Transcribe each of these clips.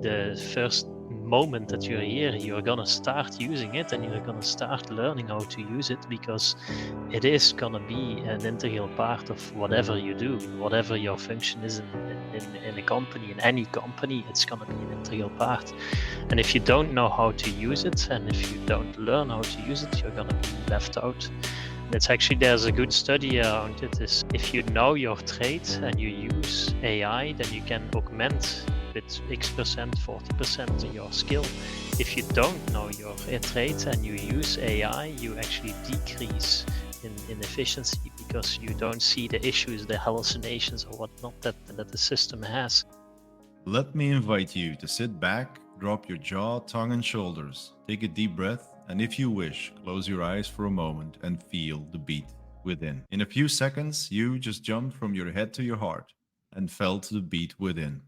The first moment that you're here, you're gonna start using it and you're gonna start learning how to use it, because it is gonna be an integral part of whatever you do, whatever your function is in a company, in any company, it's gonna be an integral part. And if you don't know how to use it, and if you don't learn how to use it, you're gonna be left out. It's actually, there's a good study around it, is if you know your trade and you use AI, then you can augment with X%, 40% your skill. If you don't know your trade and you use AI, you actually decrease in efficiency, because you don't see the issues, the hallucinations or whatnot that the system has. Let me invite you to sit back, drop your jaw, tongue, and shoulders, take a deep breath, and if you wish, close your eyes for a moment and feel the beat within. In a few seconds, you just jumped from your head to your heart and felt the beat within,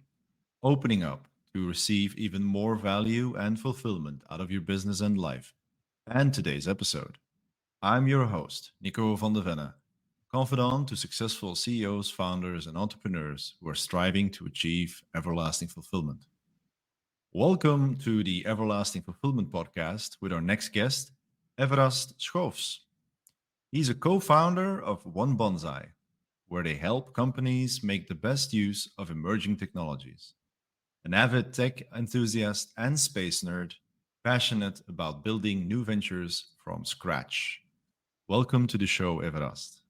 opening up to receive even more value and fulfillment out of your business and life. And today's episode. I'm your host, Nico van der Venne, confidant to successful CEOs, founders, and entrepreneurs who are striving to achieve everlasting fulfillment. Welcome to the Everlasting Fulfillment Podcast with our next guest, Evarest Schofs. He's a co founder of OneBanzai, where they help companies make the best use of emerging technologies. An avid tech enthusiast and space nerd, passionate about building new ventures from scratch. Welcome to the show, Evarest.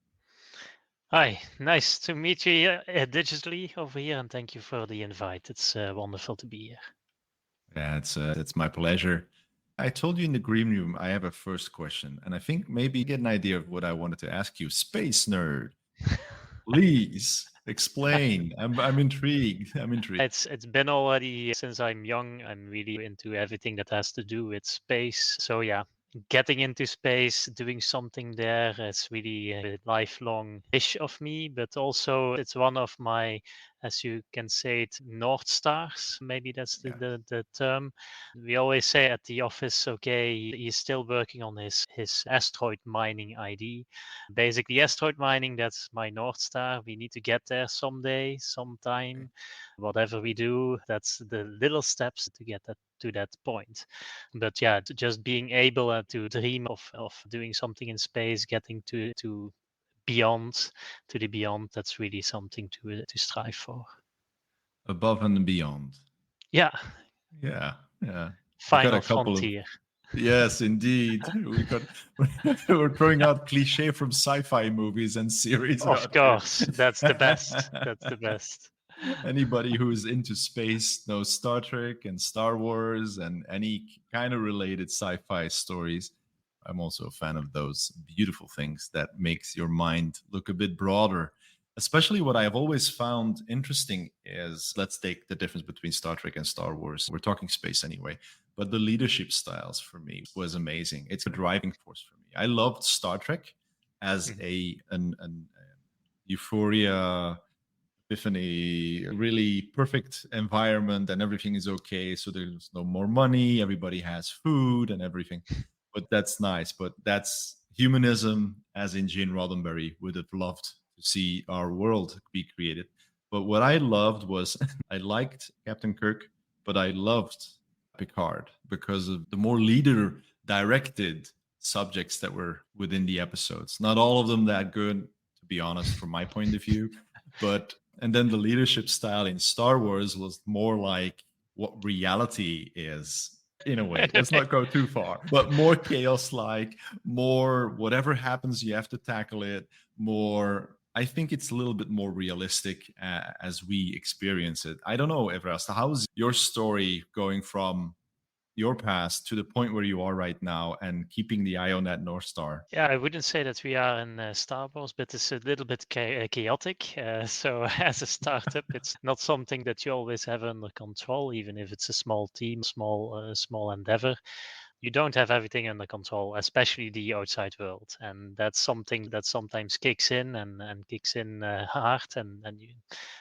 Hi, nice to meet you here, digitally over here, and thank you for the invite. It's wonderful to be here. Yeah, it's my pleasure. I told you in the green room I have a first question, and I think maybe you get an idea of what I wanted to ask you. Space nerd, please explain. I'm intrigued. I'm intrigued. It's been already since I'm young. I'm really into everything that has to do with space. So yeah, getting into space, doing something there, it's really a lifelong wish of me. But also, it's one of my, as you can say it, North Stars. Maybe that's Yeah. the term. We always say at the office, okay, he's still working on his asteroid mining ID. Basically, asteroid mining, that's my North Star. We need to get there someday, sometime. Whatever we do, that's the little steps to get to that point. But yeah, just being able to dream of doing something in space, getting to beyond, to the beyond, that's really something to strive for. Above and beyond. Yeah, Yeah, yeah. We got a final couple of frontier. yes, indeed. We got we're throwing out cliche from sci-fi movies and series Of out here. course, that's the best. That's the best. Anybody who's into space knows Star Trek and Star Wars and any kind of related sci-fi stories. I'm also a fan of those beautiful things that makes your mind look a bit broader. Especially what I've always found interesting is, let's take the difference between Star Trek and Star Wars. We're talking space anyway, but the leadership styles for me was amazing. It's a driving force for me. I loved Star Trek as Mhm. an euphoria epiphany, really perfect environment, and everything is okay. So there's no more money, everybody has food and everything. But that's nice. But that's humanism, as in Gene Roddenberry would have loved to see our world be created. But what I loved was I liked Captain Kirk, but I loved Picard because of the more leader directed subjects that were within the episodes. Not all of them that good, to be honest, from my point of view. But and then the leadership style in Star Wars was more like what reality is in a way. Let's not go too far, but more chaos like, more whatever happens, you have to tackle it. More, I think it's a little bit more realistic as we experience it. I don't know, Everest, how's your story going from your past to the point where you are right now and keeping the eye on that North Star? Yeah, I wouldn't say that we are in Star Wars, but it's a little bit chaotic. So as a startup, it's not something that you always have under control, even if it's a small team, small endeavor. You don't have everything under control, especially the outside world, and that's something that sometimes kicks in and kicks in hard. And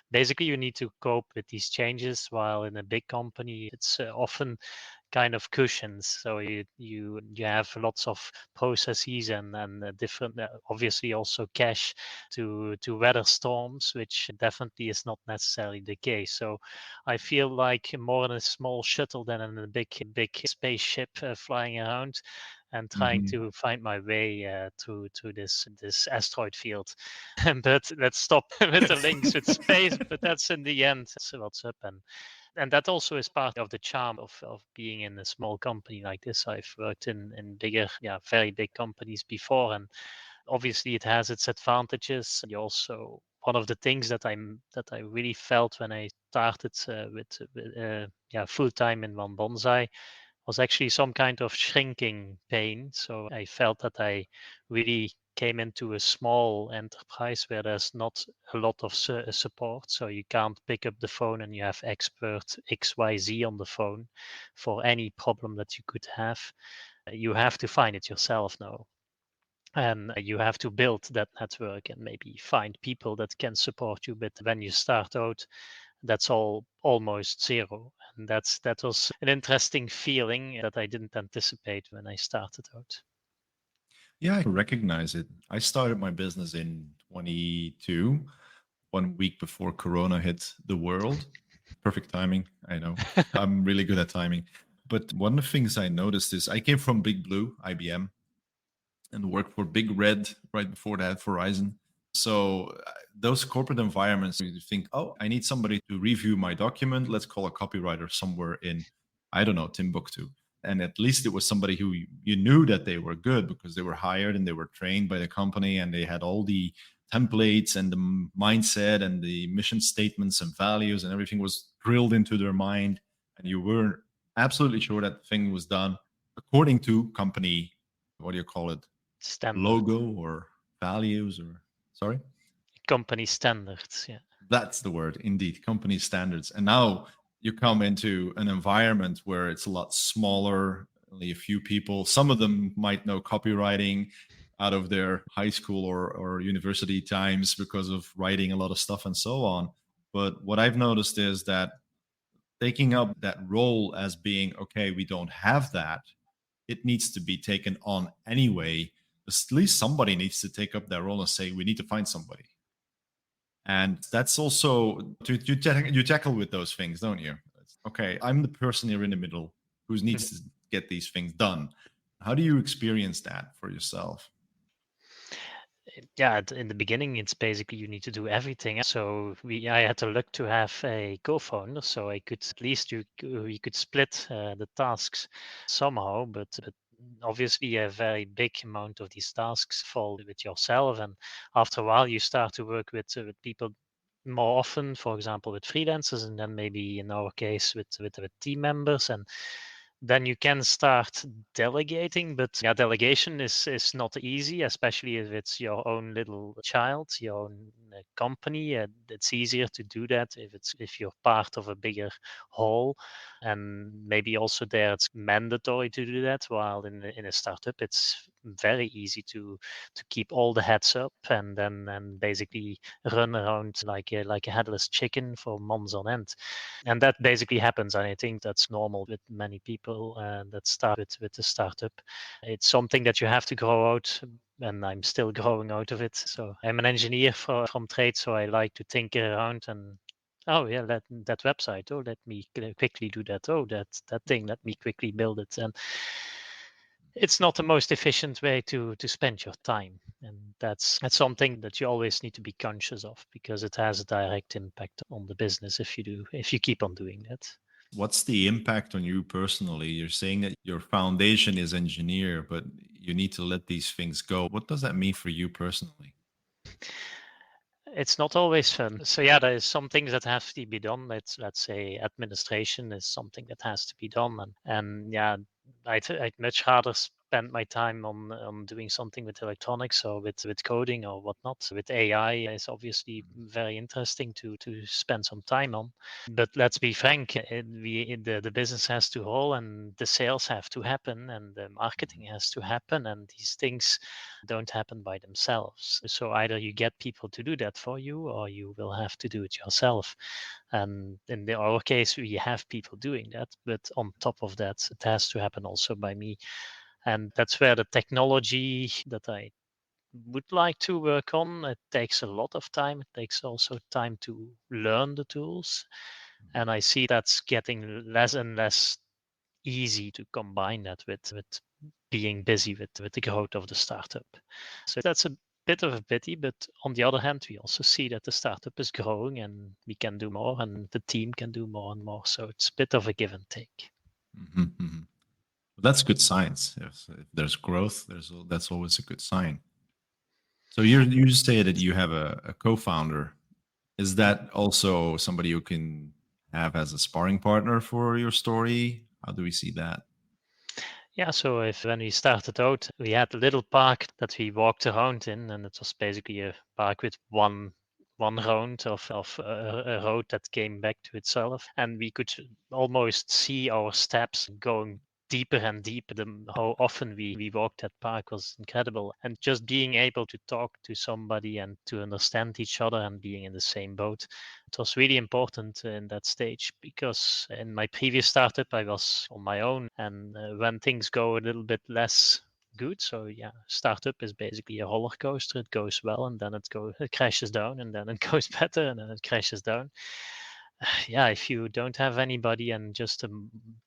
basically, you need to cope with these changes. While in a big company, it's often kind of cushions. So you have lots of processes and different, obviously also cash to weather storms, which definitely is not necessarily the case. So I feel like more in a small shuttle than in a big spaceship flying around and trying Mhm. to find my way through this asteroid field. But let's stop with the links with space. But that's in the end what's up, and that also is part of the charm of being in a small company like this. I've worked in bigger, yeah, very big companies before, and obviously it has its advantages. You also, one of the things that I really felt when I started yeah, full time in OneBanzai was actually some kind of shrinking pain. So I felt that I really came into a small enterprise where there's not a lot of support. So you can't pick up the phone and you have expert XYZ on the phone for any problem that you could have. You have to find it yourself now. And you have to build that network and maybe find people that can support you. But when you start out, that's all almost zero. And that was an interesting feeling that I didn't anticipate when I started out. Yeah, I recognize it. I started my business in 22, 1 week before Corona hit the world. Perfect timing. I know. I'm really good at timing. But one of the things I noticed is I came from Big Blue, IBM, and worked for Big Red right before that, Verizon. So those corporate environments, you think, oh, I need somebody to review my document. Let's call a copywriter somewhere in, I don't know, Timbuktu. And at least it was somebody who you knew that they were good because they were hired and they were trained by the company and they had all the templates and the mindset and the mission statements and values and everything was drilled into their mind. And you were absolutely sure that the thing was done according to company, what do you call it? Standard, Logo or values or sorry? company standards. Yeah. That's the word, indeed, company standards. And now you come into an environment where it's a lot smaller, only a few people. Some of them might know copywriting out of their high school or university times because of writing a lot of stuff and so on. But what I've noticed is that taking up that role as being, okay, we don't have that, it needs to be taken on anyway. At least somebody needs to take up that role and say, we need to find somebody. And that's also you tackle with those things, don't you? It's, okay, I'm the person here in the middle who needs to get these things done. How do you experience that for yourself? Yeah, in the beginning, it's basically you need to do everything. So I had to look to have a co-founder, so I could at least you could split the tasks somehow. But obviously, a very big amount of these tasks fall with yourself, and after a while, you start to work with people more often. For example, with freelancers, and then maybe in our case with team members and then you can start delegating. But yeah, delegation is not easy, especially if it's your own little child, your own company. It's easier to do that if you're part of a bigger whole, and maybe also there it's mandatory to do that. While in a startup, it's very easy to keep all the heads up and basically run around like a headless chicken for months on end. And that basically happens. And I think that's normal with many people that start with the startup. It's something that you have to grow out, and I'm still growing out of it. So I'm an engineer from trade, so I like to tinker around and oh yeah, that website. Oh, let me quickly do that. Oh, that thing. Let me quickly build it. And it's not the most efficient way to spend your time, and that's something that you always need to be conscious of because it has a direct impact on the business if you keep on doing that. What's the impact on you personally? You're saying that your foundation is engineer, but you need to let these things go. What does that mean for you personally? It's not always fun. So yeah, there is some things that have to be done. Let's say administration is something that has to be done, and yeah, I'd much rather spend my time on doing something with electronics or with coding or whatnot. With AI is obviously very interesting to spend some time on. But let's be frank, the business has to roll and the sales have to happen and the marketing has to happen, and these things don't happen by themselves. So either you get people to do that for you or you will have to do it yourself. And in our case, we have people doing that, but on top of that, it has to happen also by me. And that's where the technology that I would like to work on, it takes a lot of time. It takes also time to learn the tools. And I see that's getting less and less easy to combine that with being busy with the growth of the startup. So that's a bit of a pity, but on the other hand, we also see that the startup is growing and we can do more and the team can do more and more. So it's a bit of a give and take. Mm-hmm. That's good signs. If there's growth, that's always a good sign. So you say that you have a co-founder. Is that also somebody you can have as a sparring partner for your story? How do we see that? Yeah, so if when we started out, we had a little park that we walked around in, and it was basically a park with one round of a road that came back to itself, and we could almost see our steps going deeper and deeper. How often we walked that park was incredible, and just being able to talk to somebody and to understand each other and being in the same boat, it was really important in that stage, because in my previous startup I was on my own, and when things go a little bit less good, so yeah, startup is basically a roller coaster. It goes well and then it crashes down, and then it goes better and then it crashes down. Yeah, if you don't have anybody and just a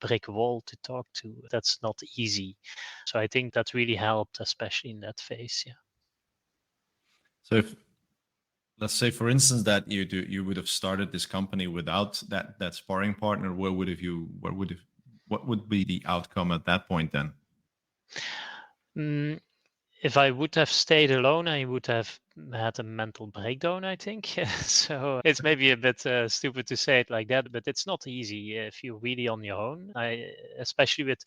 brick wall to talk to, that's not easy. So I think that really helped, especially in that phase. Yeah. So if let's say, for instance, that you would have started this company without that sparring partner, what would be the outcome at that point then? Mm, if I would have stayed alone, I would have had a mental breakdown, I think. So it's maybe a bit stupid to say it like that, but it's not easy if you're really on your own. Especially with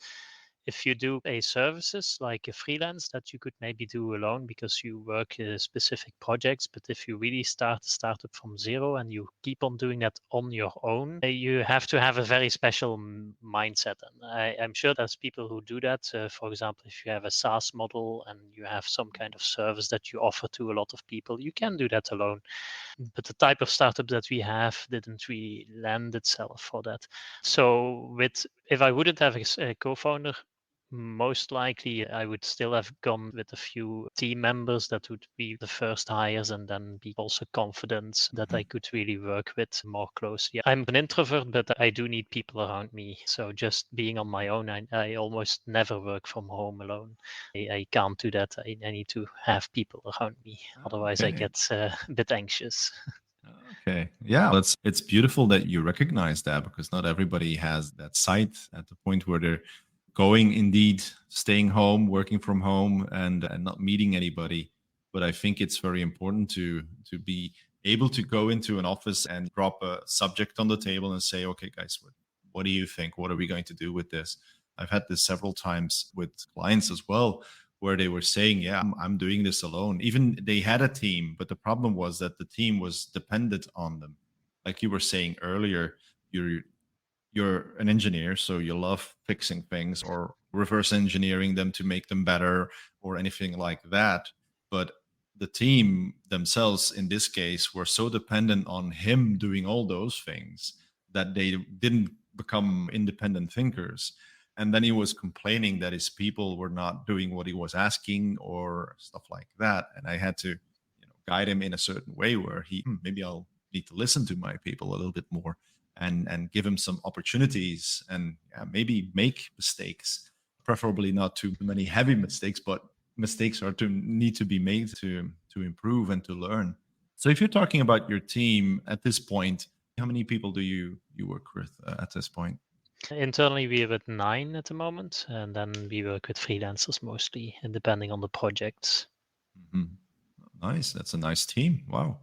if you do a services like a freelance that you could maybe do alone because you work specific projects. But if you really start a startup from zero and you keep on doing that on your own, you have to have a very special mindset. And I'm sure there's people who do that. For example, if you have a SaaS model and you have some kind of service that you offer to a lot of people, you can do that alone. But the type of startup that we have didn't really lend itself for that. So with if I wouldn't have a co-founder, most likely I would still have gone with a few team members that would be the first hires, and then be also confident that I could really work with more closely. I'm an introvert, but I do need people around me. So just being on my own, I almost never work from home alone. I can't do that. I need to have people around me. Otherwise, I Okay. get a bit anxious. Okay. Yeah, it's beautiful that you recognize that, because not everybody has that sight at the point where they're going, indeed staying home, working from home, and not meeting anybody. But I think it's very important to be able to go into an office and drop a subject on the table and say, okay, guys, what do you think? What are we going to do with this? I've had this several times with clients as well, where they were saying, yeah, I'm doing this alone. Even they had a team, but the problem was that the team was dependent on them. Like you were saying earlier, you're an engineer, so you love fixing things or reverse engineering them to make them better or anything like that. But the team themselves, in this case, were so dependent on him doing all those things that they didn't become independent thinkers. And then he was complaining that his people were not doing what he was asking or stuff like that. And I had to, guide him in a certain way where maybe I'll need to listen to my people a little bit more and give him some opportunities, and maybe make mistakes, preferably not too many heavy mistakes, but mistakes are to need to be made to improve and to learn. So if you're talking about your team at this point, how many people do you work with at this point? Internally, we are at 9 at the moment, and then we work with freelancers mostly, and depending on the projects. Mhm. Nice, that's a nice team. Wow.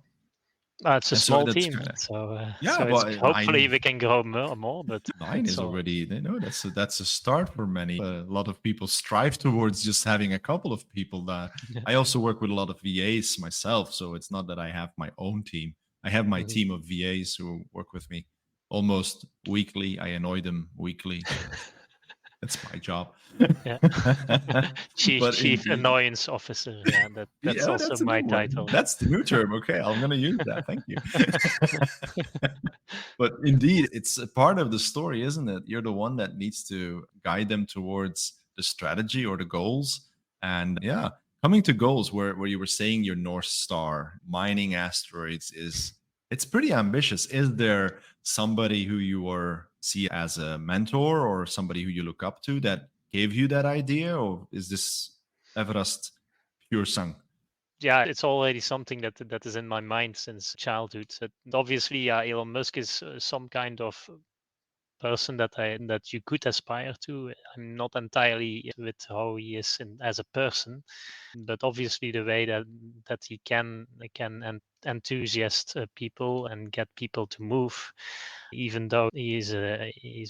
It's a And so small that's team, kind of, so yeah, it's but hopefully nine we can grow more, but nine it's is all. already, that's a start for many. A lot of people strive towards just having a couple of people. That I also work with a lot of VAs myself, so it's not that I have my own team. I have my Mhm. team of VAs who work with me almost weekly. I annoy them weekly, so that's my job. Yeah. But Chief indeed, annoyance officer. Yeah, that's yeah, also that's a my new one. title. That's the new term. Okay, I'm gonna use that. Thank you. But indeed, it's a part of the story, isn't it? You're the one that needs to guide them towards the strategy or the goals. And yeah, coming to goals where you were saying your North Star, mining asteroids, is it's pretty ambitious. Is there somebody who you were see as a mentor or somebody who you look up to that gave you that idea, or is this Everest pure sang? Yeah, it's already something that is in my mind since childhood. So obviously, Elon Musk is some kind of person that you could aspire to. I'm not entirely with how he is as a person, but obviously the way that he can enthusiast people and get people to move, even though he's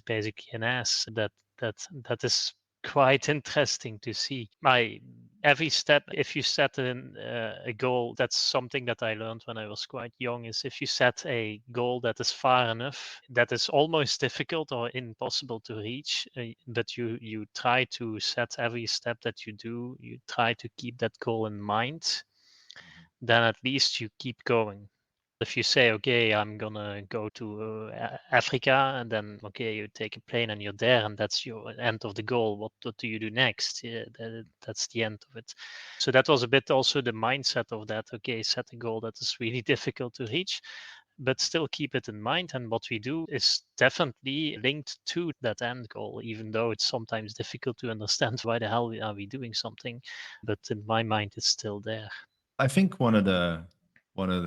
basically an ass. That is quite interesting to see. My every step, if you set a goal, that's something that I learned when I was quite young, is if you set a goal that is far enough, that is almost difficult or impossible to reach, but you try to set every step that you do, you try to keep that goal in mind, then at least you keep going. If you say, okay, I'm gonna go to Africa, and then okay, you take a plane and you're there, and that's your end of the goal. What do you do next? Yeah, that's the end of it. So that was a bit also the mindset of that. Okay, set a goal that is really difficult to reach, but still keep it in mind. And what we do is definitely linked to that end goal, even though it's sometimes difficult to understand why the hell are we doing something. But in my mind, it's still there. I think one of the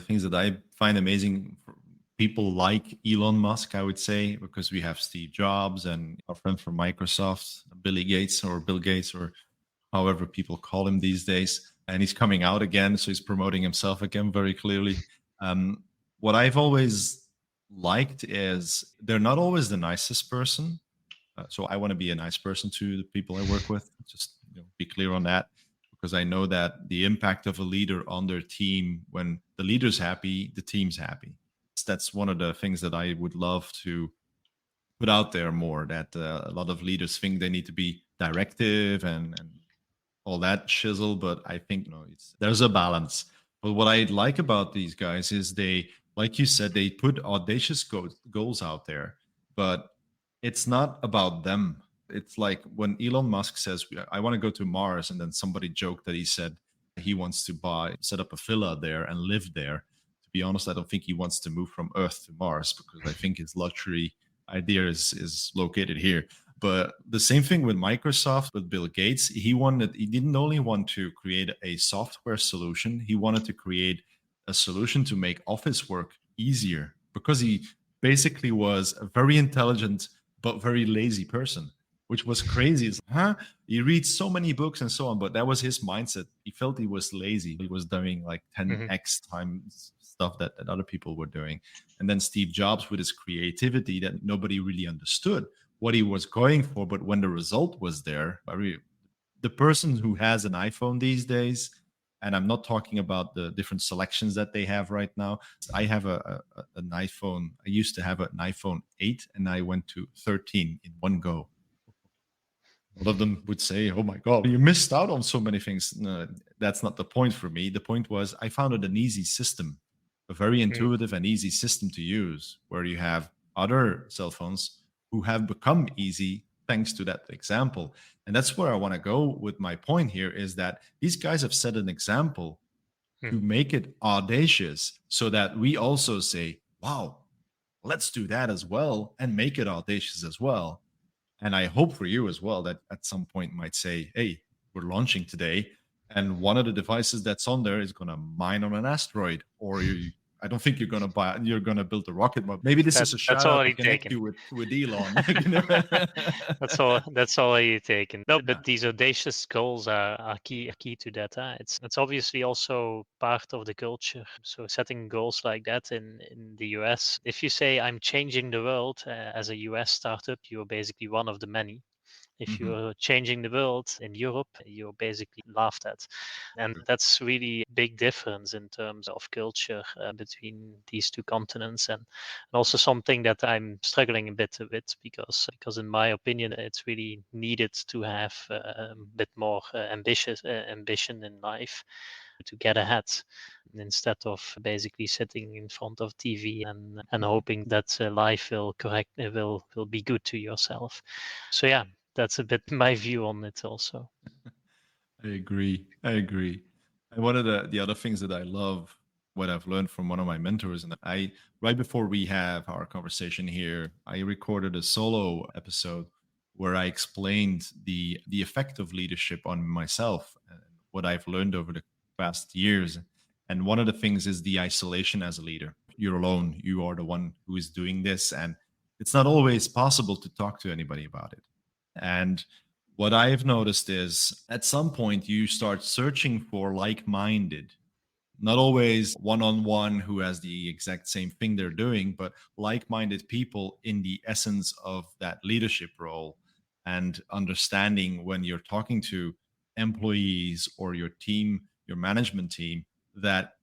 things that I find amazing for people like Elon Musk, I would say, because we have Steve Jobs and our friend from Microsoft, Billy Gates or Bill Gates or however people call him these days, and he's coming out again, so he's promoting himself again very clearly. Um, what I've always liked is they're not always the nicest person, so I want to be a nice person to the people I work with. Just be clear on that, because I know that the impact of a leader on their team, when the leader's happy, the team's happy. That's one of the things that I would love to put out there more. That a lot of leaders think they need to be directive and all that shizzle, but I think there's a balance. But what I like about these guys is they, like you said, they put audacious goals out there, but it's not about them. It's like when Elon Musk says, I want to go to Mars, and then somebody joked that he said he wants to set up a villa there and live there. To be honest, I don't think he wants to move from Earth to Mars, because I think his luxury idea is located here. But the same thing with Microsoft, with Bill Gates. He didn't only want to create a software solution, he wanted to create a solution to make office work easier, because he basically was a very intelligent but very lazy person, which was crazy. It's, huh? He reads so many books and so on, but that was his mindset. He felt he was lazy. He was doing like Mhm. 10x times stuff that other people were doing. And then Steve Jobs, with his creativity that nobody really understood what he was going for, but when the result was there, the person who has an iPhone these days, and I'm not talking about the different selections that they have right now. I have an iPhone. I used to have an iPhone 8, and I went to 13 in one go. A lot of them would say, "Oh my God, you missed out on so many things." No, that's not the point for me. The point was I found it an easy system, a very Mm. intuitive and easy system to use, where you have other cell phones who have become easy thanks to that example. And that's where I want to go with my point here, is that these guys have set an example to Mhm. make it audacious, so that we also say, wow, let's do that as well and make it audacious as well. And I hope for you as well that at some point might say, hey, we're launching today, and one of the devices that's on there is going to mine on an asteroid, or I don't think you're gonna build a rocket. But maybe this is a That's shout out to already connect taken. you with Elon. You know? That's all. That's already taken. No, Yeah. but these audacious goals are key to that. It's obviously also part of the culture. So setting goals like that in the US, if you say I'm changing the world as a US startup, you're basically one of the many. If Mhm. you're changing the world in Europe, you're basically laughed at. And True. that's really a big difference in terms of culture between these two continents. And also something that I'm struggling a bit with because in my opinion, it's really needed to have a bit more ambition in life to get ahead instead of basically sitting in front of TV and hoping that life will be good to yourself. So yeah, that's a bit my view on it also. I agree. I agree. And one of the other things that I love, what I've learned from one of my mentors, and I right before we have our conversation here, I recorded a solo episode where I explained the effect of leadership on myself and what I've learned over the past years. And one of the things is the isolation as a leader. You're alone. You are the one who is doing this, and it's not always possible to talk to anybody about it. And what I've noticed is at some point you start searching for like minded, not always one on one who has the exact same thing they're doing, but like minded people in the essence of that leadership role and understanding when you're talking to employees or your team, your management team, that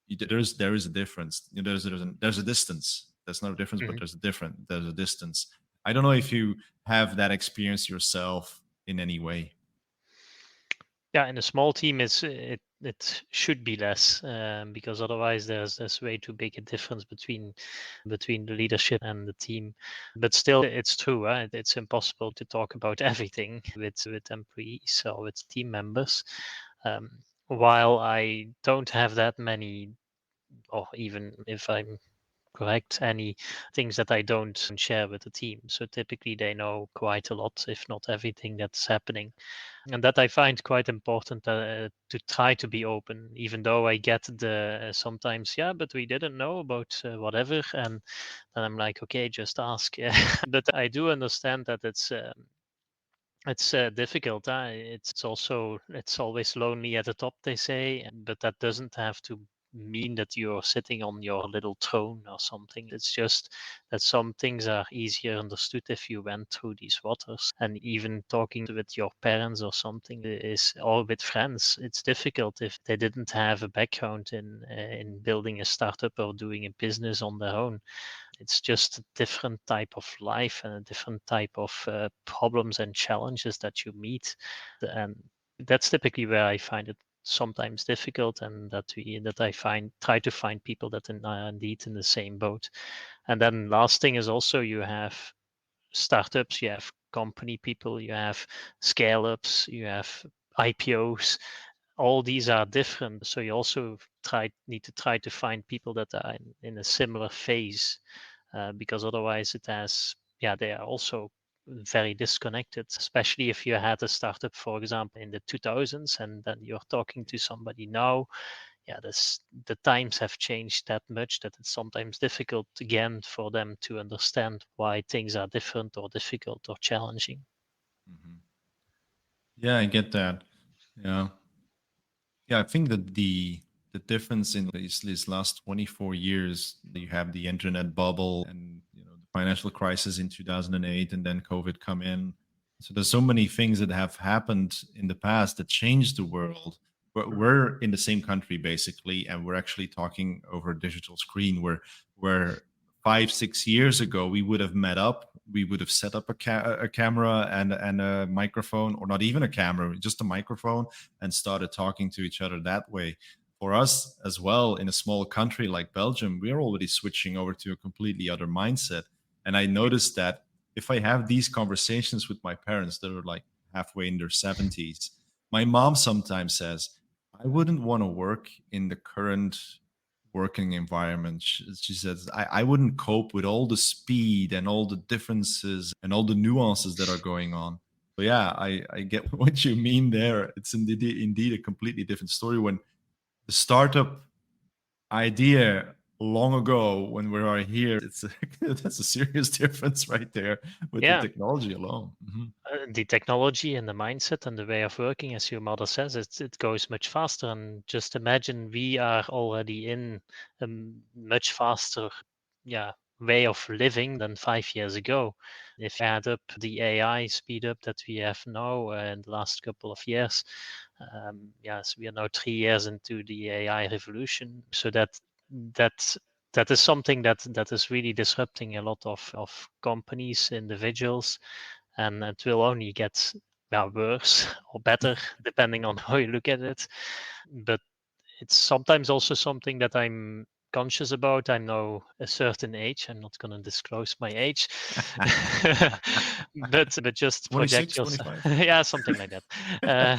there is a difference. You know, there's a distance. There's no difference, but Mhm. there's a distance. I don't know if you have that experience yourself in any way. Yeah, in a small team, it should be less because otherwise there's way too big a difference between the leadership and the team. But still, it's true. Right? It's impossible to talk about everything with employees or with team members. Um, while I don't have that many, or even if I'm correct, any things that I don't share with the team. So typically they know quite a lot, if not everything that's happening. And that I find quite important to try to be open, even though I get the sometimes, yeah, but we didn't know about whatever. And then I'm like, okay, just ask. But I do understand that it's difficult. It's always lonely at the top, they say, but that doesn't have to mean that you're sitting on your little throne or something. It's just that some things are easier understood if you went through these waters. And even talking with your parents or something is, or with friends, it's difficult if they didn't have a background in building a startup or doing a business on their own. It's just a different type of life and a different type of problems and challenges that you meet. And that's typically where I find it sometimes difficult, and that I find try to find people that are indeed in the same boat. And then last thing is also you have startups, you have company people, you have scale ups, you have IPOs. All these are different, so you also need to try to find people that are in a similar phase, because otherwise they are also very disconnected, especially if you had a startup, for example, in the 2000s, and then you're talking to somebody now. Yeah, the times have changed that much that it's sometimes difficult again for them to understand why things are different or difficult or challenging. Mhm. Yeah, I get that. Yeah. Yeah, I think that the difference in these last 24 years, you have the internet bubble and the financial crisis in 2008 and then COVID come in. So there's so many things that have happened in the past that changed the world. But we're in the same country basically, and we're actually talking over a digital screen where 5, 6 years ago we would have met up, we would have set up a camera and a microphone, or not even a camera, just a microphone, and started talking to each other that way. For us as well, in a small country like Belgium, we're already switching over to a completely other mindset. And I noticed that if I have these conversations with my parents that are like halfway in their 70s, my mom sometimes says, I wouldn't want to work in the current working environment. She says, I wouldn't cope with all the speed and all the differences and all the nuances that are going on. So yeah, I get what you mean there. It's indeed a completely different story when the startup idea long ago when we are here, it's that's a serious difference right there with the Yeah. technology alone. The technology and the mindset and the way of working, as your mother says, it goes much faster. And just imagine we are already in a much faster, yeah, way of living than 5 years ago. If you add up the AI speed up that we have now in the last couple of years, yes, we are now 3 years into the AI revolution. So that that is something that is really disrupting a lot of companies, individuals, and it will only get, yeah, worse or better depending on how you look at it. But it's sometimes also something that I'm conscious about. I'm now a certain age. I'm not going to disclose my age, but just project 26, yourself. 25. Yeah, something like that. Uh,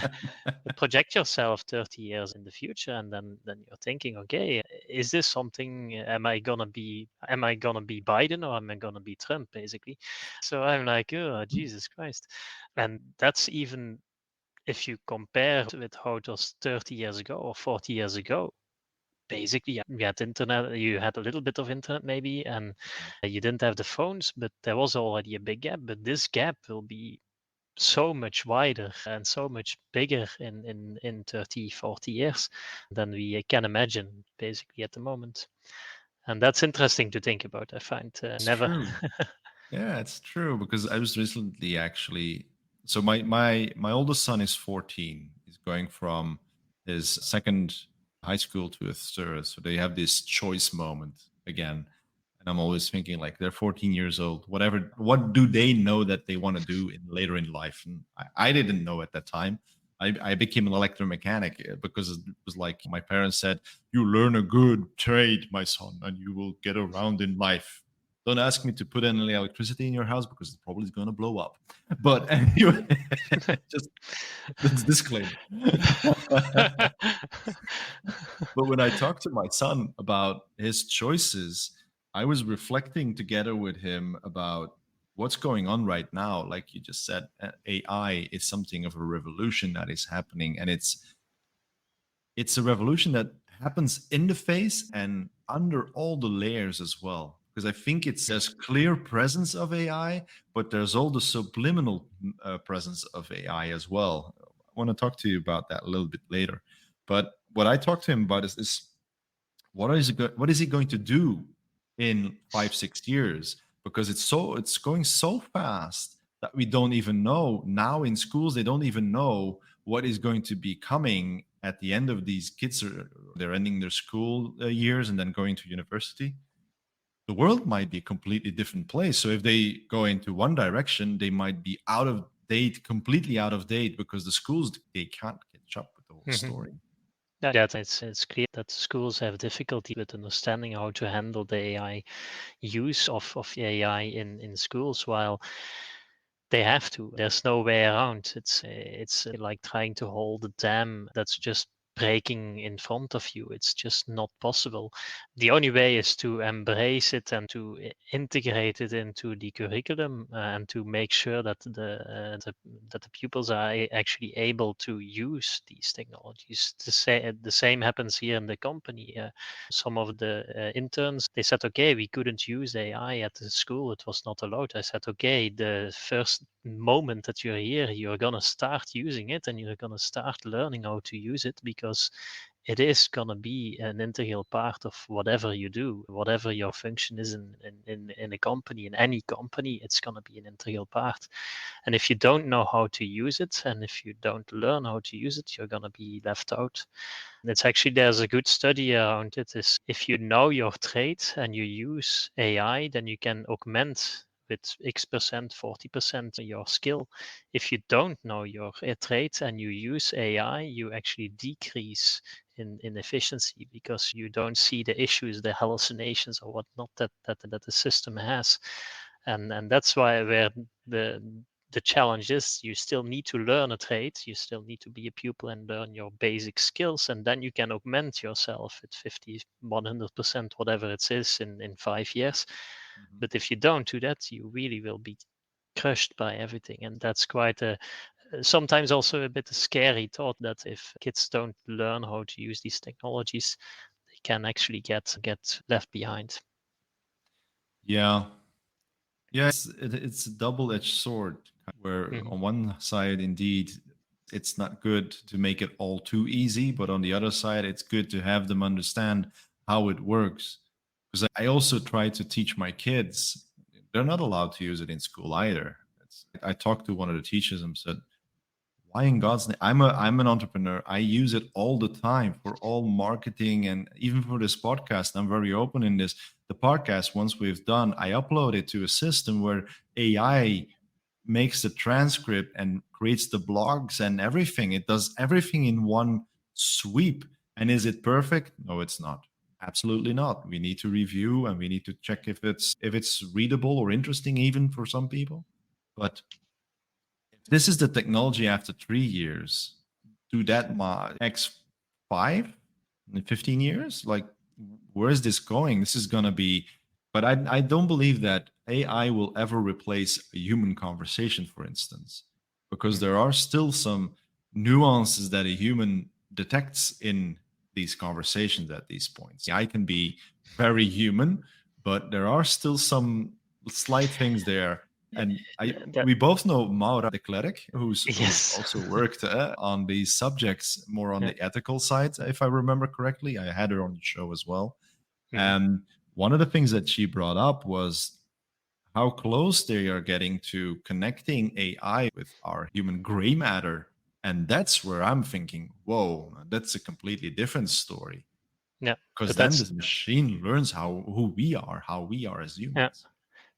Project yourself 30 years in the future, and then you're thinking, okay, is this something? Am I gonna be Biden, or am I gonna be Trump, basically? So I'm like, oh, Jesus Christ. And that's even if you compare with how it was 30 years ago or 40 years ago. Basically, yeah, you had internet, you had a little bit of internet maybe, and you didn't have the phones, but there was already a big gap. But this gap will be so much wider and so much bigger in 30, 40 years than we can imagine, basically, at the moment. And that's interesting to think about. I find It's never. true. Yeah, it's true because I was recently actually. So my oldest son is 14. He's going from his second high school to his third. So they have this choice moment again. And I'm always thinking like they're 14 years old. Whatever, what do they know that they want to do later in life? And I didn't know at that time. I became an electromechanic because it was like my parents said, "You learn a good trade, my son, and you will get around in life." Don't ask me to put any electricity in your house because it's probably going to blow up. But anyway, just this disclaimer. But when I talked to my son about his choices, I was reflecting together with him about what's going on right now. Like you just said, AI is something of a revolution that is happening, and it's a revolution that happens in the face and under all the layers as well, because I think it's there's clear presence of AI, but there's all the subliminal presence of AI as well. I want to talk to you about that a little bit later, but what I talked to him about is what is he going to do in 5 6 years, because it's going so fast that we don't even know now. In schools they don't even know what is going to be coming at the end of these kids are they're ending their school years and then going to university. The world might be a completely different place, so if they go into one direction they might be out of date, completely out of date, because the schools they can't catch up with the whole story. Yeah, it's clear that schools have difficulty with understanding how to handle the AI use of AI in schools, while they have to. There's no way around. It's like trying to hold a dam that's just breaking in front of you. It's just not possible. The only way is to embrace it and to integrate it into the curriculum, and to make sure that the pupils are actually able to use these technologies. The same happens here in the company. Some of the interns, they said, okay, we couldn't use AI at the school, it was not allowed. I said, okay, the first moment that you're here, you're going to start using it and you're going to start learning how to use it, because it is going to be an integral part of whatever you do, whatever your function is in a company, in any company. It's going to be an integral part. And if you don't know how to use it, and if you don't learn how to use it, you're going to be left out. It's actually, there's a good study around it, is if you know your trade and you use AI, then you can augment with X%, 40% your skill. If you don't know your trade and you use AI, you actually decrease in efficiency, because you don't see the issues, the hallucinations or whatnot that the system has. And that's why where the the challenge is, you still need to learn a trade, you still need to be a pupil and learn your basic skills, and then you can augment yourself at 50, 100%, whatever it is, in 5 years. Mhm. But if you don't do that, you really will be crushed by everything. And that's quite a sometimes also a bit a scary thought, that if kids don't learn how to use these technologies, they can actually get left behind. Yeah. Yeah, it's a double-edged sword where Hmm. on one side, indeed, it's not good to make it all too easy, but on the other side, it's good to have them understand how it works. Because I also try to teach my kids, they're not allowed to use it in school either. I talked to one of the teachers and said, why in God's name? I'm an entrepreneur. I use it all the time for all marketing and even for this podcast. I'm very open in this. The podcast, once we've done, I upload it to a system where AI makes the transcript and creates the blogs and everything. It does everything in one sweep. And is it perfect? No, it's not. Absolutely not. We need to review and we need to check if it's readable or interesting even for some people. But this is the technology after 3 years. Do that X5 in 15 years? Like, where is this going? This is going to be, but I don't believe that AI will ever replace a human conversation, for instance, because there are still some nuances that a human detects in these conversations at these points. I can be very human, but there are still some slight things there. And That, we both know Maura de Klerk, who's yes. also worked on these subjects more on Yeah. the ethical side, if I remember correctly. I had her on the show as well. Mhm. And one of the things that she brought up was how close they are getting to connecting AI with our human gray matter. And that's where I'm thinking, whoa, that's a completely different story. Yeah, Because but then that's this machine learns who we are as yeah. humans.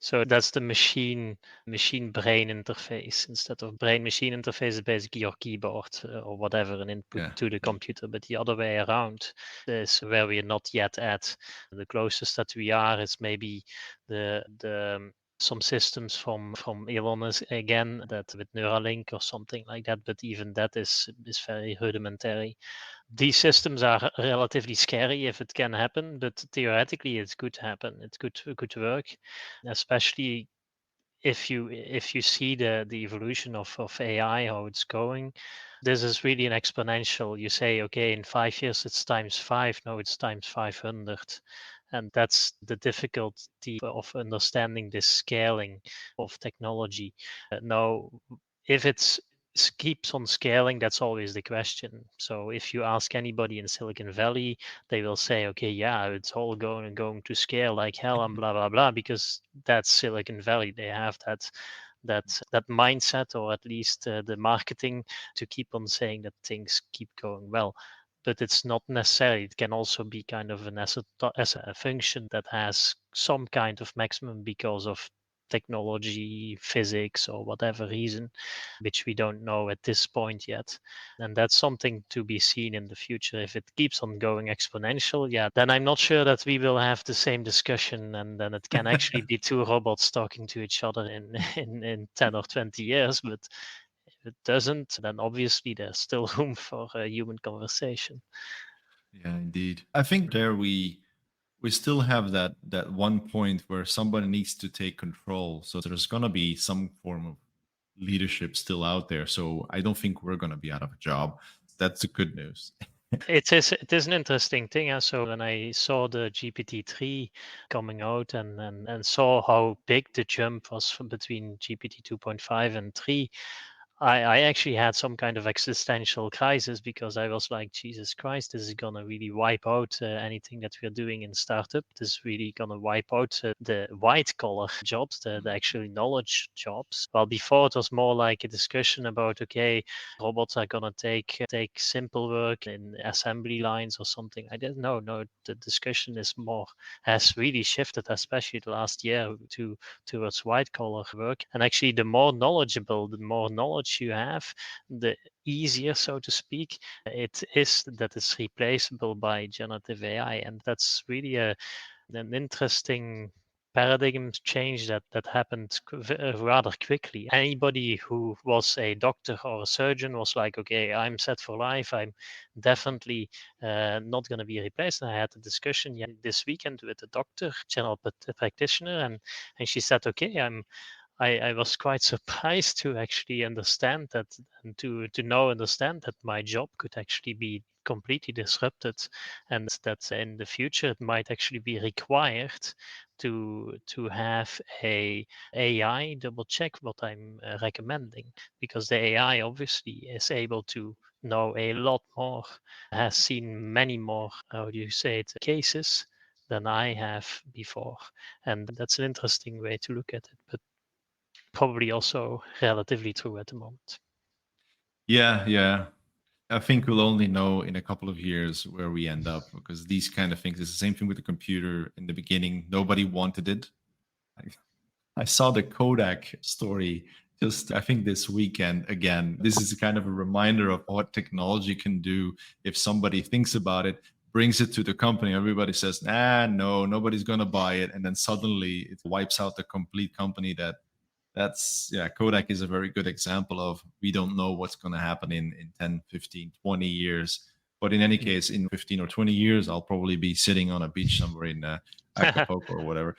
So that's the machine brain interface. Instead of brain machine interface is basically your keyboard or whatever, an input Yeah. to the computer. But the other way around is where we are not yet at. The closest that we are is maybe the some systems from Elon is again that with Neuralink or something like that. But even that is very rudimentary. These systems are relatively scary if it can happen, but theoretically it could happen. It could work, especially if you see the evolution of AI, how it's going. This is really an exponential. You say, okay, in 5 years it's times five. No, it's times 500, and that's the difficulty of understanding this scaling of technology. Now, if keeps on scaling, that's always the question. So if you ask anybody in Silicon Valley, they will say, okay, yeah, it's all going to scale like hell and blah blah blah, because that's Silicon Valley. They have that mindset, or at least the marketing, to keep on saying that things keep going well. But it's not necessary. It can also be kind of as a function that has some kind of maximum because of technology, physics, or whatever reason, which we don't know at this point yet. And that's something to be seen in the future. If it keeps on going exponential, yeah, then I'm not sure that we will have the same discussion, and then it can actually be two robots talking to each other in in 10 or 20 years. But if it doesn't, then obviously there's still room for a human conversation. Yeah, indeed. I think there we still have that one point where somebody needs to take control. So there's gonna be some form of leadership still out there. So I don't think we're gonna be out of a job. That's the good news. It is an interesting thing. So when I saw the GPT-3 coming out, and saw how big the jump was between GPT 2.5 and 3, I actually had some kind of existential crisis, because I was like, Jesus Christ, this is gonna really wipe out anything that we're doing in startup. This is really gonna wipe out the white collar jobs, the actually knowledge jobs. Well, before it was more like a discussion about, okay, robots are gonna take simple work in assembly lines or something. I didn't know. No, the discussion is more has really shifted, especially the last year, towards white collar work. And actually, the more knowledgeable, the more knowledge you have, the easier, so to speak, it is that it's replaceable by generative AI. And that's really an interesting paradigm change that happened rather quickly. Anybody who was a doctor or a surgeon was like, okay, I'm set for life. I'm definitely not going to be replaced. And I had a discussion this weekend with a doctor, general practitioner, and she said, okay, I was quite surprised to actually understand that, and to understand that my job could actually be completely disrupted, and that in the future it might actually be required to have a AI double check what I'm recommending, because the AI obviously is able to know a lot more, has seen many more, how do you say it, cases than I have before. And that's an interesting way to look at it, but probably also relatively true at the moment. Yeah, yeah. I think we'll only know in a couple of years where we end up, because these kind of things, it's the same thing with the computer. In the beginning, nobody wanted it. I, I saw the Kodak story just, I think, this weekend again. This is kind of a reminder of what technology can do if somebody thinks about it, brings it to the company. Everybody says, no, nobody's going to buy it. And then suddenly it wipes out the complete company. That's, yeah, Kodak is a very good example of, we don't know what's going to happen in 10, 15, 20 years. But in any case, in 15 or 20 years, I'll probably be sitting on a beach somewhere in Acapulco or whatever.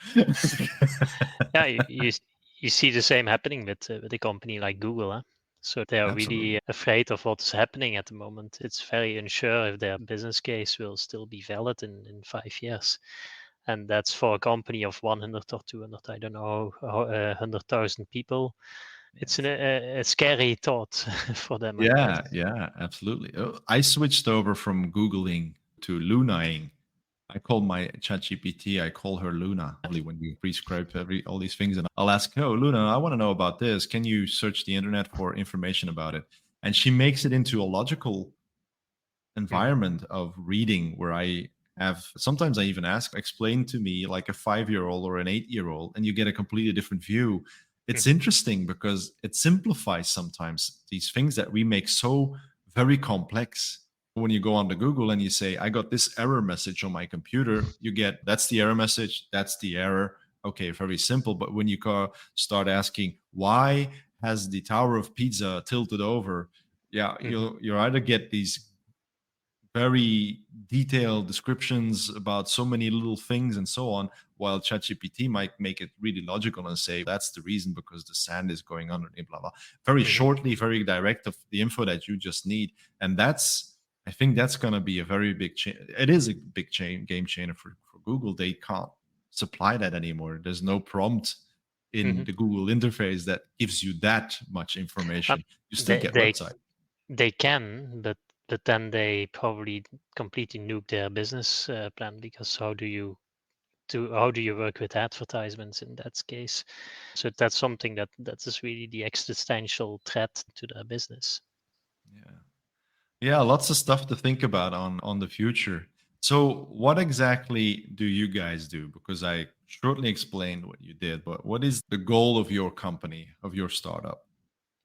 Yeah, you see the same happening with a company like Google. Huh? So they are really Absolutely. afraid of what is happening at the moment. It's very unsure if their business case will still be valid in 5 years. And that's for a company of 100 or 200, I don't know, 100,000 people. It's Yes. a scary thought for them, I guess. Yeah, yeah, absolutely. I switched over from Googling to Lunaing. I call my ChatGPT, I call her Luna. When you prescribe all these things, and I'll ask, "Oh, Luna, I want to know about this. Can you search the internet for information about it?" And she makes it into a logical Mhm, environment of reading, where I have, sometimes I even ask, explain to me like a 5-year-old or an 8-year-old, and you get a completely different view. It's mhm, interesting because it simplifies sometimes these things that we make so very complex. When you go on to Google and you say, I got this error message on my computer, you get, that's the error message, that's the error. Okay, very simple. But when you start asking, why has the Tower of Pisa tilted over? Yeah, mhm, you'll either get these very detailed descriptions about so many little things and so on, while ChatGPT might make it really logical and say that's the reason because the sand is going underneath, blah blah. Very mhm, shortly, very direct of the info that you just need, and that's, I think that's going to be a very big change. It is a big game changer for Google. They can't supply that anymore. There's no prompt in mhm. the Google interface that gives you that much Um, information. You still they get they website. they can, but then they probably completely nuke their business plan, because how do you work with advertisements in that case? So that's something that is really the existential threat to their business. Yeah. Yeah, lots of stuff to think about on the future. So, what exactly do you guys do? Because I shortly explained what you did, but what is the goal of your company, of your startup?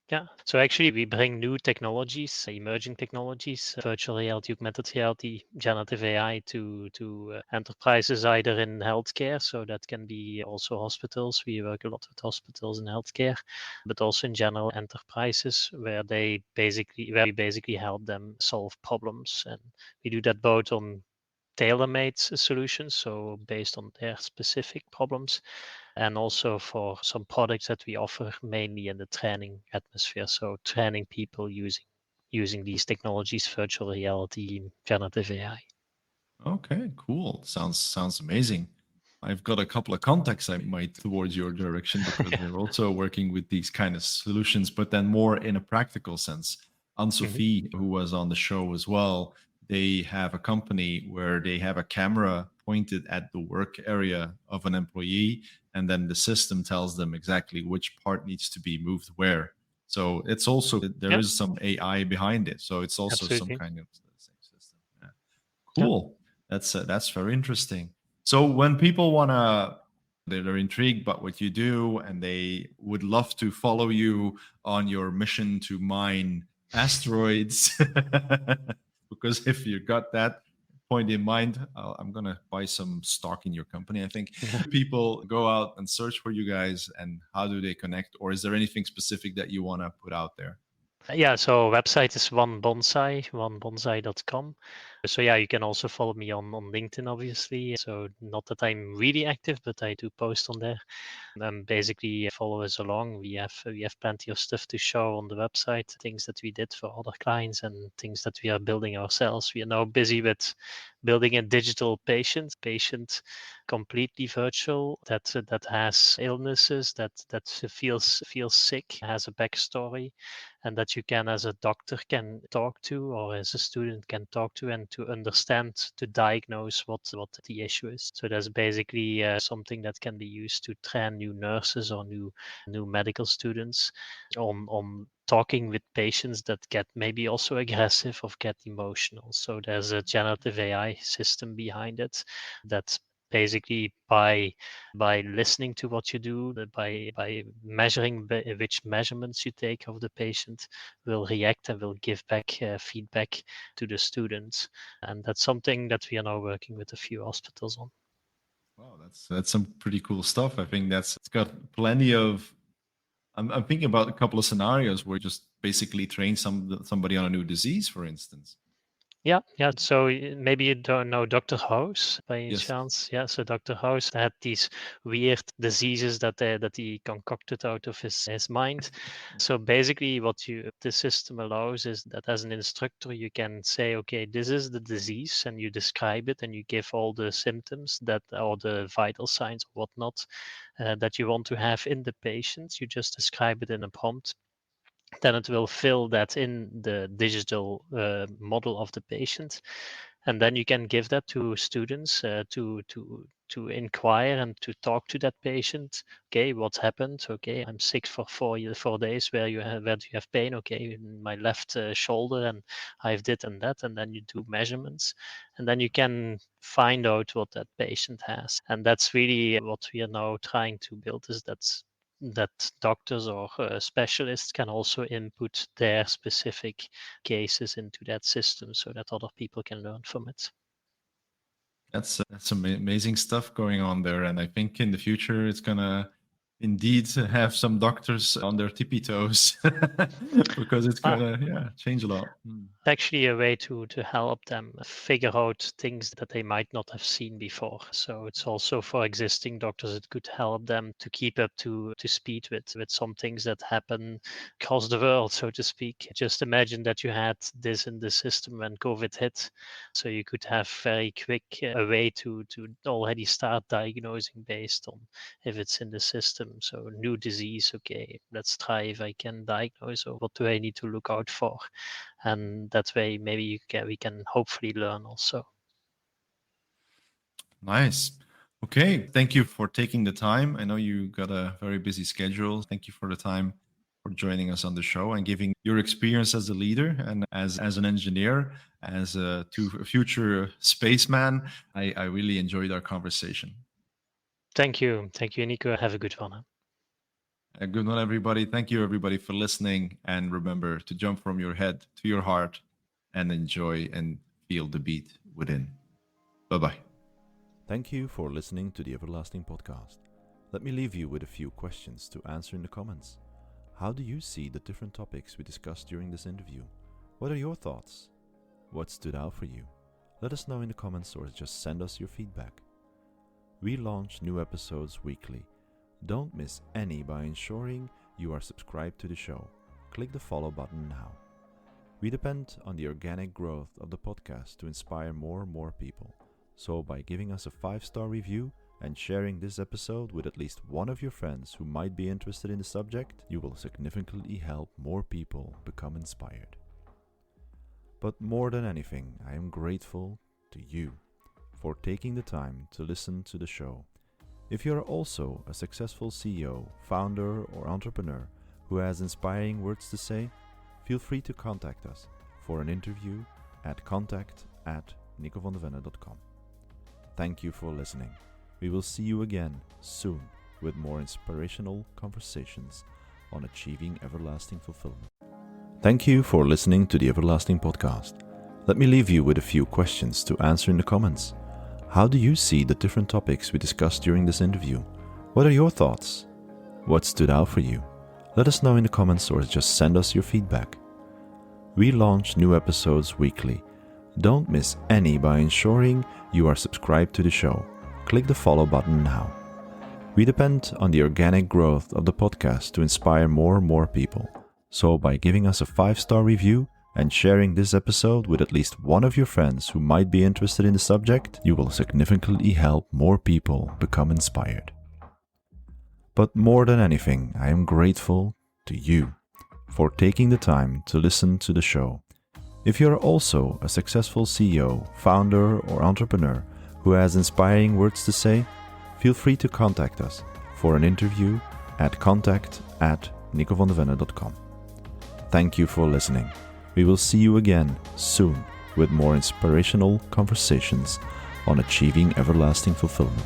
Yeah. So actually, we bring new technologies, emerging technologies, virtual reality, augmented reality, generative AI to enterprises either in healthcare. So that can be also hospitals. We work a lot with hospitals and healthcare, but also in general enterprises where we basically help them solve problems, and we do that both on tailor-made solutions, so based on their specific problems, and also for some products that we offer mainly in the training atmosphere. So training people using these technologies, virtual reality, generative AI. Okay, cool. Sounds amazing. I've got a couple of contacts I might towards your direction, because Yeah. they're also working with these kind of solutions, but then more in a practical sense. Mhm, Anne-Sophie, who was on the show as well, they have a company where they have a camera pointed at the work area of an employee, and then the system tells them exactly which part needs to be moved where. So it's also, there yeah, is some AI behind it. So it's also some absolutely. kind of the same system. Yeah. Yeah. Cool. That's very interesting. So when people wanna, they're intrigued by what you do, and they would love to follow you on your mission to mine asteroids, because if you got that point in mind, I'm gonna buy some stock in your company, I think. People go out and search for you guys, and how do they connect? Or is there anything specific that you want to put out there? Yeah, so website is OneBanzai, onebonzai.com. So yeah, you can also follow me on LinkedIn, obviously. So not that I'm really active, but I do post on there. Basically follow us along. We have plenty of stuff to show on the website, things that we did for other clients and things that we are building ourselves. We are now busy with building a digital patient completely virtual that has illnesses, that feels sick, has a backstory, and that you can, as a doctor, can talk to, or as a student can talk to, and to understand, to diagnose what the issue is. So that's basically something that can be used to train new nurses or new medical students on talking with patients that get maybe also aggressive or get emotional. So there's a generative AI system behind it that basically by listening to what you do, by measuring which measurements you take of the patient, will react and will give back feedback to the students. And that's something that we are now working with a few hospitals on. Wow, that's some pretty cool stuff. I think it's got plenty of. I'm thinking about a couple of scenarios where you just basically train somebody on a new disease, for instance. Yeah. So maybe you don't know Dr. House by any Yes. chance. Yeah. So Dr. House had these weird diseases that he concocted out of his mind. So basically, what the system allows is that as an instructor, you can say, okay, this is the disease, and you describe it, and you give all the symptoms that, or the vital signs or whatnot, that you want to have in the patient. You just describe it in a prompt, then it will fill that in the digital model of the patient, and then you can give that to students to inquire and to talk to that patient. Okay, what happened? Okay, I'm sick for 4 days. Where do you have pain? Okay, in my left shoulder, and I've did and that, and then you do measurements, and then you can find out what that patient has. And that's really what we are now trying to build, is that doctors or specialists can also input their specific cases into that system so that other people can learn from it. That's some amazing stuff going on there, and I think in the future it's gonna indeed have some doctors on their tippy toes because it's gonna change a lot. Actually a way to help them figure out things that they might not have seen before. So it's also for existing doctors, it could help them to keep up to speed with some things that happen across the world, so to speak. Just imagine that you had this in the system when COVID hit, so you could have very quick a way to already start diagnosing based on if it's in the system. So new disease, okay, let's try if I can diagnose, or what do I need to look out for. And that way maybe we can hopefully learn also. Nice. Okay, thank you for taking the time. I know you got a very busy schedule. Thank you for the time, for joining us on the show and giving your experience as a leader and as an engineer, as a future spaceman. I really enjoyed our conversation. Thank you, Nico. Have a good one. Good night, everybody. Thank you, everybody, for listening. And remember to jump from your head to your heart and enjoy and feel the beat within. Bye-bye. Thank you for listening to the Everlasting Podcast. Let me leave you with a few questions to answer in the comments. How do you see the different topics we discussed during this interview? What are your thoughts? What stood out for you? Let us know in the comments or just send us your feedback. We launch new episodes weekly. Don't miss any by ensuring you are subscribed to the show. Click the follow button now. We depend on the organic growth of the podcast to inspire more and more people. So by giving us a 5-star review and sharing this episode with at least one of your friends who might be interested in the subject, you will significantly help more people become inspired. But more than anything, I am grateful to you for taking the time to listen to the show. If you are also a successful CEO, founder, or entrepreneur who has inspiring words to say, feel free to contact us for an interview at contact@nicovandevenne.com. Thank you for listening. We will see you again soon with more inspirational conversations on achieving everlasting fulfillment. Thank you for listening to the Everlasting Podcast. Let me leave you with a few questions to answer in the comments. How do you see the different topics we discussed during this interview? What are your thoughts? What stood out for you? Let us know in the comments or just send us your feedback. We launch new episodes weekly. Don't miss any by ensuring you are subscribed to the show. Click the follow button now. We depend on the organic growth of the podcast to inspire more and more people. So by giving us a 5-star review and sharing this episode with at least one of your friends who might be interested in the subject, you will significantly help more people become inspired. But more than anything, I am grateful to you for taking the time to listen to the show. If you are also a successful CEO, founder, or entrepreneur who has inspiring words to say, feel free to contact us for an interview at contact@nicovandevenne.com. Thank you for listening. We will see you again soon with more inspirational conversations on achieving everlasting fulfillment.